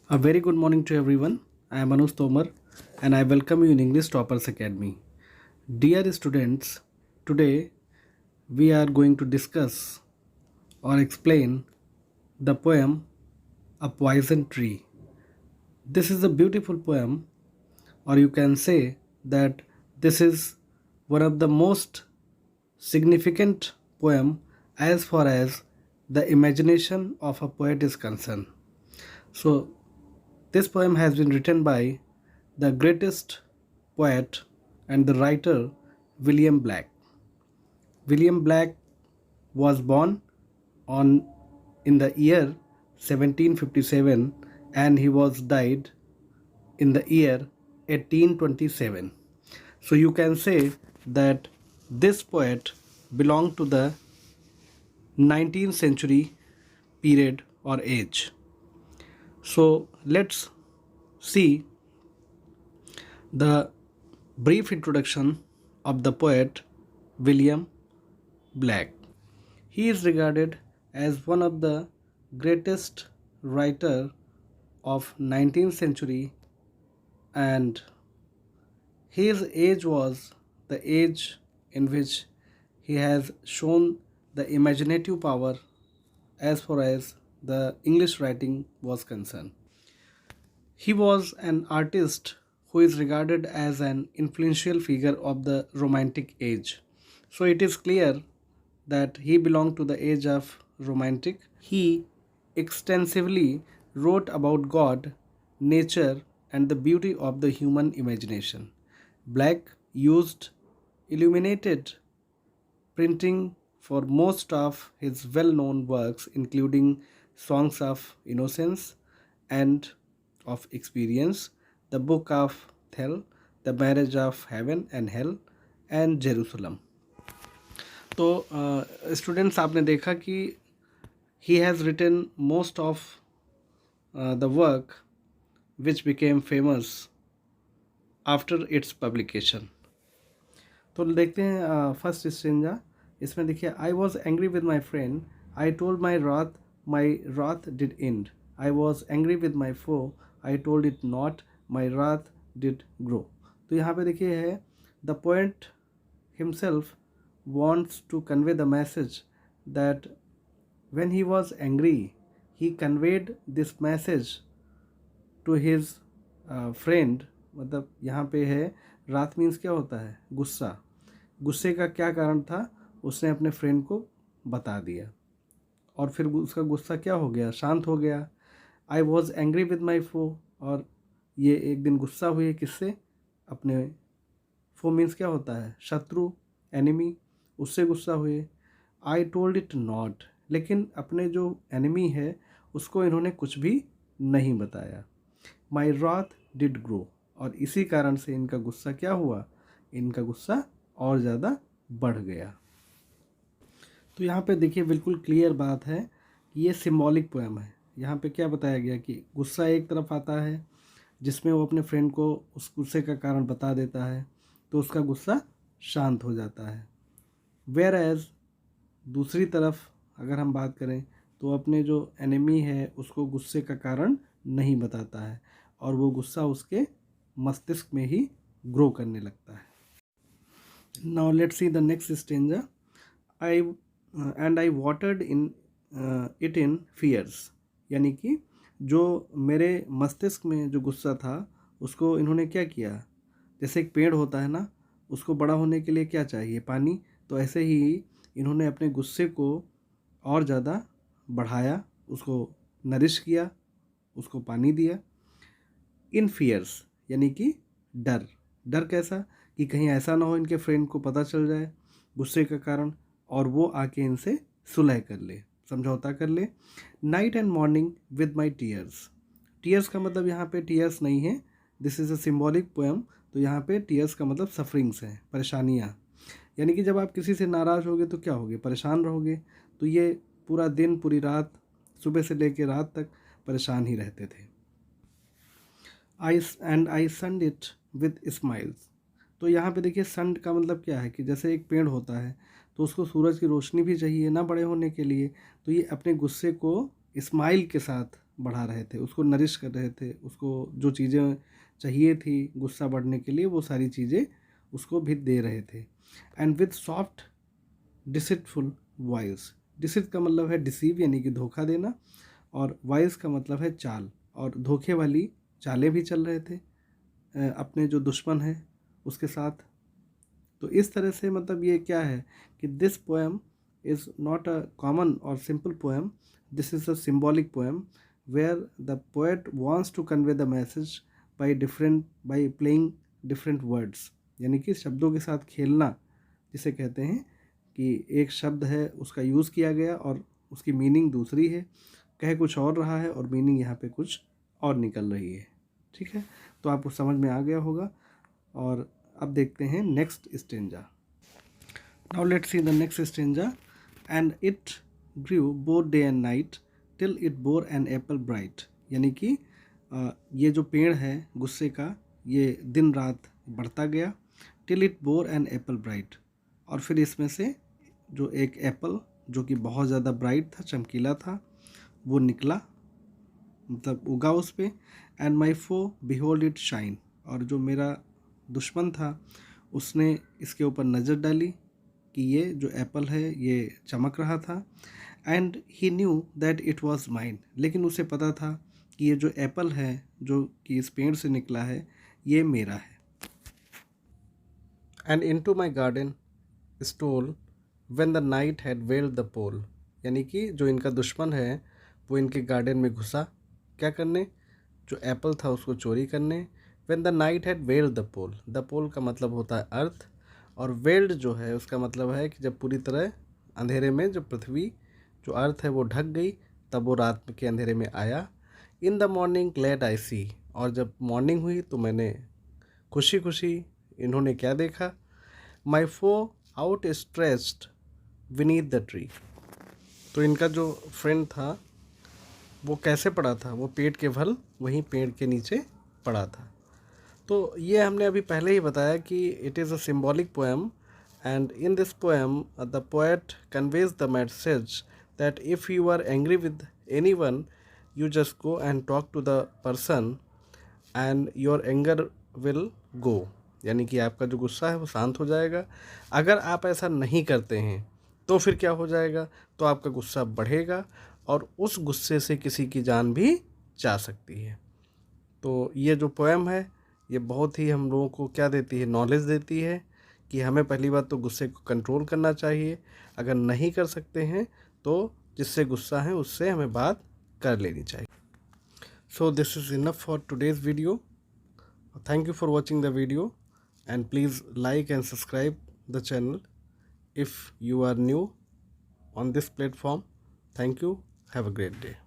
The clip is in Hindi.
A very good morning to everyone. I am Anush Tomar and I welcome you in English Toppers Academy. Dear students, today we are going to discuss or explain the poem A Poison Tree. This is a beautiful poem, or you can say that this is one of the most significant poem as far as the imagination of a poet is concerned. So this poem has been written by the greatest poet and the writer William Black. William Black was born on in the year 1757 and he was died in the year 1827. So you can say that this poet belonged to the 19th century period or age. So let's see the brief introduction of the poet William Black. He is regarded as one of the greatest writer of 19th century, and his age was the age in which he has shown the imaginative power as far as the English writing was concerned. He was an artist who is regarded as an influential figure of the Romantic age. So it is clear that he belonged to the age of Romantic. He extensively wrote about God, nature, and the beauty of the human imagination. Black used illuminated printing for most of his well known works, including Songs of Innocence and of Experience, the Book of Hell, the Marriage of Heaven and Hell, and Jerusalem. तो स्टूडेंट्स आपने देखा कि he has written most of the work which became famous after its publication. तो देखते हैं फर्स्ट स्ट्रेंजा. इसमें देखिए, I was angry with my friend, I told my wrath did end, I was angry with my foe, I told it not, my wrath did grow. तो यहाँ पे देखिए है the poet himself wants to convey the message that when he was angry, he conveyed this message to his friend. मतलब यहाँ पे है रात मीन्स क्या होता है, गुस्सा. गुस्से का क्या कारण था उसने अपने फ्रेंड को बता दिया और फिर उसका गुस्सा क्या हो गया, शांत हो गया. I was angry with my foe, और ये एक दिन गुस्सा हुई किससे, अपने. फो मीन्स क्या होता है, शत्रु, एनिमी, उससे गुस्सा हुए. आई टोल्ड इट नॉट, लेकिन अपने जो एनिमी है उसको इन्होंने कुछ भी नहीं बताया. माई रात डिड ग्रो, और इसी कारण से इनका गुस्सा क्या हुआ, इनका गुस्सा और ज़्यादा बढ़ गया. तो यहाँ पे देखिए बिल्कुल क्लियर बात है कि ये सिम्बॉलिक पोएम है. यहाँ पे क्या बताया गया कि गुस्सा एक तरफ आता है जिसमें वो अपने फ्रेंड को उस गुस्से का कारण बता देता है तो उसका गुस्सा शांत हो जाता है. वेयर एज दूसरी तरफ अगर हम बात करें तो अपने जो एनिमी है उसको गुस्से का कारण नहीं बताता है और वो गुस्सा उसके मस्तिष्क में ही ग्रो करने लगता है. Now let's see the next stanza. I watered it in इन फियर्स, यानी कि जो मेरे मस्तिष्क में जो गुस्सा था उसको इन्होंने क्या किया, जैसे एक पेड़ होता है ना, उसको बड़ा होने के लिए क्या चाहिए, पानी. तो ऐसे ही इन्होंने अपने गुस्से को और ज़्यादा बढ़ाया, उसको नरिश किया, उसको पानी दिया. इन फियर्स यानी कि डर. डर कैसा, कि कहीं ऐसा ना हो इनके फ्रेंड को पता चल जाए गुस्से का कारण और वो आके इनसे सुलह कर ले, समझौता कर ले. Night and morning with my tears. Tears का मतलब यहाँ पे टीयर्स नहीं है, this is a symbolic poem. तो यहाँ पे टीयर्स का मतलब सफरिंग्स हैं, परेशानियाँ. यानी कि जब आप किसी से नाराज़ होगे तो क्या होगे, परेशान रहोगे. तो ये पूरा दिन, पूरी रात, सुबह से लेकर रात तक परेशान ही रहते थे. आई सन्ड इट विद स्माइल्स. तो यहाँ पे देखिए सन्ड का मतलब क्या है कि जैसे एक पेड़ होता है तो उसको सूरज की रोशनी भी चाहिए ना बड़े होने के लिए. तो ये अपने गुस्से को स्माइल के साथ बढ़ा रहे थे, उसको नरिश कर रहे थे, उसको जो चीज़ें चाहिए थी गुस्सा बढ़ने के लिए वो सारी चीज़ें उसको भी दे रहे थे। एंड विद सॉफ्ट डिसिटफुल वॉइस, डिसिट का मतलब है डिसीव यानी कि धोखा देना, और वॉइस का मतलब है चाल, और धोखे वाली चालें भी चल रहे थे अपने जो दुश्मन है उसके साथ। तो इस तरह से मतलब ये क्या है कि this poem is not a common और simple poem, this is a symbolic poem where the poet wants to convey the message by playing different words, यानी कि शब्दों के साथ खेलना जिसे कहते हैं कि एक शब्द है उसका यूज़ किया गया और उसकी मीनिंग दूसरी है, कह कुछ और रहा है और मीनिंग यहाँ पे कुछ और निकल रही है। ठीक है, तो आपको समझ में आ गया होगा। और अब देखते हैं next stanza. Now let's see the next stanza. And it grew both day and night till it bore an apple bright, यानी कि ये जो पेड़ है गुस्से का ये दिन रात बढ़ता गया, till it bore an apple bright, और फिर इसमें से जो एक एप्पल जो कि बहुत ज़्यादा ब्राइट था, चमकीला था, वो निकला, मतलब उगा उस पर। And my foe beheld it shine, और जो मेरा दुश्मन था उसने इसके ऊपर नज़र डाली कि ये जो एप्पल है ये चमक रहा था। And he knew that it was mine, लेकिन उसे पता था कि ये जो एप्पल है जो कि इस पेड़ से निकला है ये मेरा है। And into my garden stole when the night had veiled the pole, यानी कि जो इनका दुश्मन है वो इनके गार्डन में घुसा, क्या करने, जो एप्पल था उसको चोरी करने। When the night had veiled the pole का मतलब होता है अर्थ, और वेल्ड जो है उसका मतलब है कि जब पूरी तरह अंधेरे में जो पृथ्वी जो अर्थ है वो ढक गई तब वो रात के अंधेरे में आया। In the morning glad I see, और जब मॉर्निंग हुई तो मैंने खुशी खुशी इन्होंने क्या देखा, my foe outstretched beneath the tree, तो इनका जो फ्रेंड था वो कैसे पड़ा था, वो पेट के बल वहीं पेड़ के नीचे पड़ा था। तो ये हमने अभी पहले ही बताया कि it is a symbolic poem, and in this poem the poet conveys the message that if you are angry with anyone you just go and talk to the person and your anger will go, यानी कि आपका जो गुस्सा है वो शांत हो जाएगा। अगर आप ऐसा नहीं करते हैं तो फिर क्या हो जाएगा, तो आपका गुस्सा बढ़ेगा और उस गुस्से से किसी की जान भी जा सकती है। तो ये जो पोएम है ये बहुत ही हम लोगों को क्या देती है, नॉलेज देती है कि हमें पहली बात तो गुस्से को कंट्रोल करना चाहिए, अगर नहीं कर सकते हैं तो जिससे गुस्सा है उससे हमें बात कर लेनी चाहिए। So this is enough for today's video. Thank you for watching the video and please like and subscribe the channel if you are new on this platform. Thank you. Have a great day.